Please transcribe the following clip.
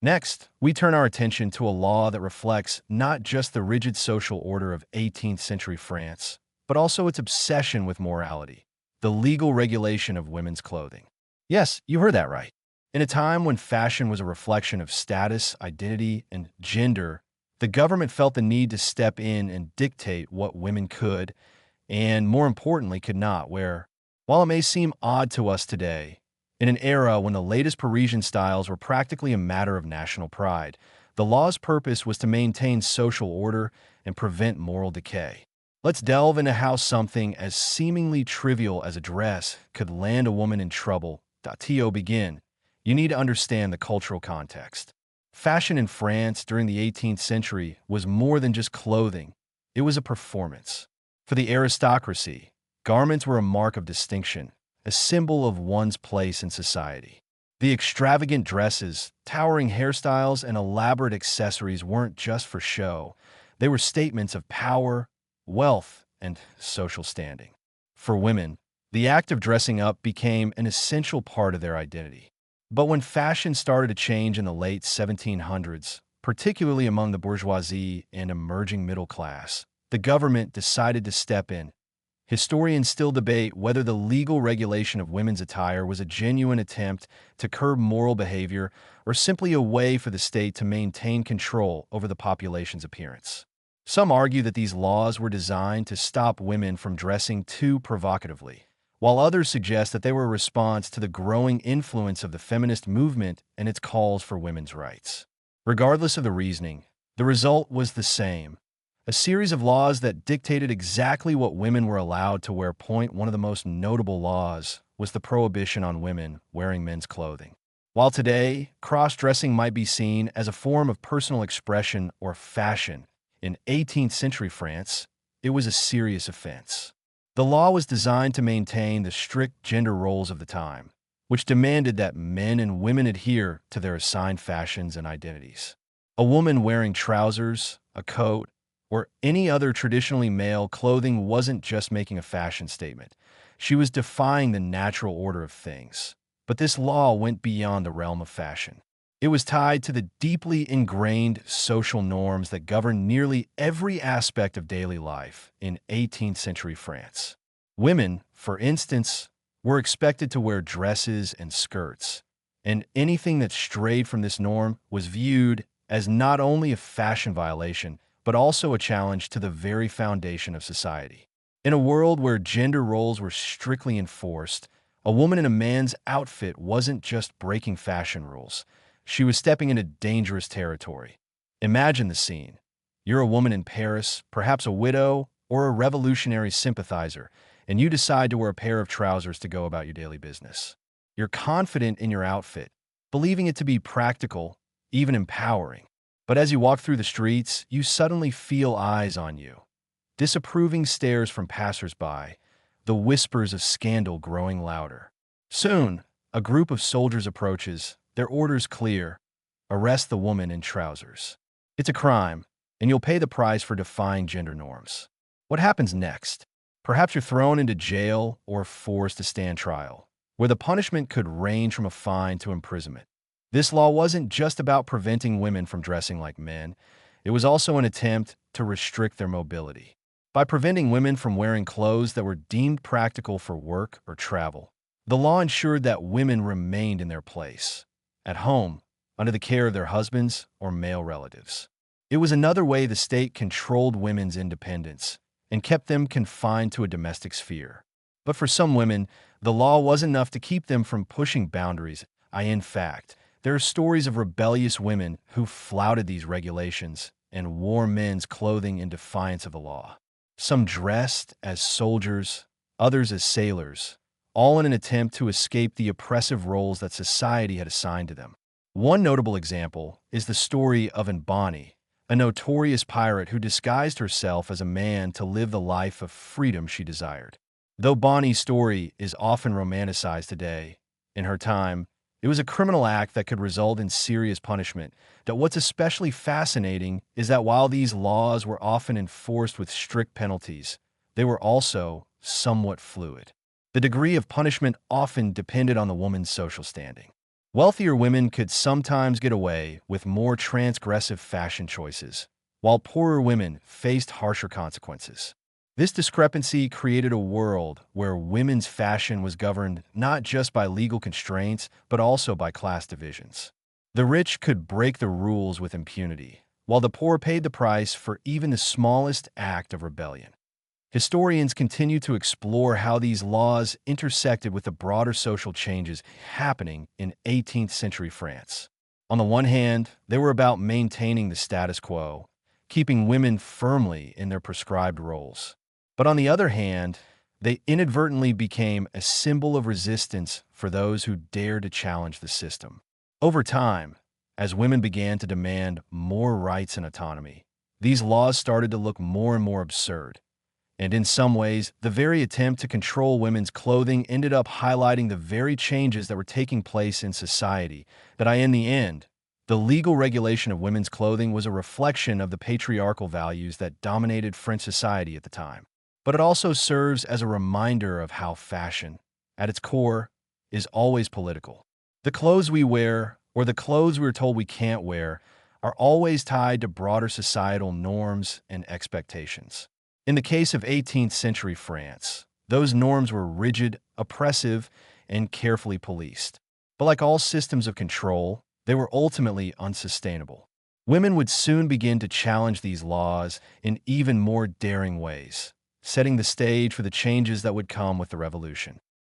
Next, we turn our attention to a law that reflects not just the rigid social order of 18th century France, but also its obsession with morality, the legal regulation of women's clothing. Yes, you heard that right. In a time when fashion was a reflection of status, identity, and gender, the government felt the need to step in and dictate what women could, and more importantly, could not wear. While it may seem odd to us today, in an era when the latest Parisian styles were practically a matter of national pride, the law's purpose was to maintain social order and prevent moral decay. Let's delve into how something as seemingly trivial as a dress could land a woman in trouble. To begin, you need to understand the cultural context. Fashion in France during the 18th century was more than just clothing. It was a performance. For the aristocracy, garments were a mark of distinction, a symbol of one's place in society. The extravagant dresses, towering hairstyles, and elaborate accessories weren't just for show. They were statements of power, wealth, and social standing. For women, the act of dressing up became an essential part of their identity. But when fashion started to change in the late 1700s, particularly among the bourgeoisie and emerging middle class, the government decided to step in. Historians still debate whether the legal regulation of women's attire was a genuine attempt to curb moral behavior or simply a way for the state to maintain control over the population's appearance. Some argue that these laws were designed to stop women from dressing too provocatively, while others suggest that they were a response to the growing influence of the feminist movement and its calls for women's rights. Regardless of the reasoning, the result was the same: a series of laws that dictated exactly what women were allowed to wear. One of the most notable laws was the prohibition on women wearing men's clothing. While today, cross-dressing might be seen as a form of personal expression or fashion, in 18th century France, it was a serious offense. The law was designed to maintain the strict gender roles of the time, which demanded that men and women adhere to their assigned fashions and identities. A woman wearing trousers, a coat, or any other traditionally male clothing wasn't just making a fashion statement. She was defying the natural order of things. But this law went beyond the realm of fashion. It was tied to the deeply ingrained social norms that governed nearly every aspect of daily life in 18th century France. Women, for instance, were expected to wear dresses and skirts, and anything that strayed from this norm was viewed as not only a fashion violation, but also a challenge to the very foundation of society. In a world where gender roles were strictly enforced, a woman in a man's outfit wasn't just breaking fashion rules. She was stepping into dangerous territory. Imagine the scene. You're a woman in Paris, perhaps a widow or a revolutionary sympathizer, and you decide to wear a pair of trousers to go about your daily business. You're confident in your outfit, believing it to be practical, even empowering. But as you walk through the streets, you suddenly feel eyes on you. Disapproving stares from passersby, the whispers of scandal growing louder. Soon, a group of soldiers approaches, their orders clear: arrest the woman in trousers. It's a crime, and you'll pay the price for defying gender norms. What happens next? Perhaps you're thrown into jail or forced to stand trial, where the punishment could range from a fine to imprisonment. This law wasn't just about preventing women from dressing like men. It was also an attempt to restrict their mobility. By preventing women from wearing clothes that were deemed practical for work or travel, the law ensured that women remained in their place, at home, under the care of their husbands or male relatives. It was another way the state controlled women's independence and kept them confined to a domestic sphere. But for some women, the law wasn't enough to keep them from pushing boundaries. In fact, there are stories of rebellious women who flouted these regulations and wore men's clothing in defiance of the law. Some dressed as soldiers, others as sailors, all in an attempt to escape the oppressive roles that society had assigned to them. One notable example is the story of Unwind, a notorious pirate who disguised herself as a man to live the life of freedom she desired. Though Bonnie's story is often romanticized today, in her time, it was a criminal act that could result in serious punishment. What's especially fascinating is that while these laws were often enforced with strict penalties, they were also somewhat fluid. The degree of punishment often depended on the woman's social standing. Wealthier women could sometimes get away with more transgressive fashion choices, while poorer women faced harsher consequences. This discrepancy created a world where women's fashion was governed not just by legal constraints, but also by class divisions. The rich could break the rules with impunity, while the poor paid the price for even the smallest act of rebellion. Historians continue to explore how these laws intersected with the broader social changes happening in 18th century France. On the one hand, they were about maintaining the status quo, keeping women firmly in their prescribed roles. But on the other hand, they inadvertently became a symbol of resistance for those who dared to challenge the system. Over time, as women began to demand more rights and autonomy, these laws started to look more and more absurd. And in some ways, the very attempt to control women's clothing ended up highlighting the very changes that were taking place in society, in the end, the legal regulation of women's clothing was a reflection of the patriarchal values that dominated French society at the time. But it also serves as a reminder of how fashion, at its core, is always political. The clothes we wear, or the clothes we're told we can't wear, are always tied to broader societal norms and expectations. In the case of 18th century France, those norms were rigid, oppressive, and carefully policed. But like all systems of control, they were ultimately unsustainable. Women would soon begin to challenge these laws in even more daring ways, setting the stage for the changes that would come with the revolution.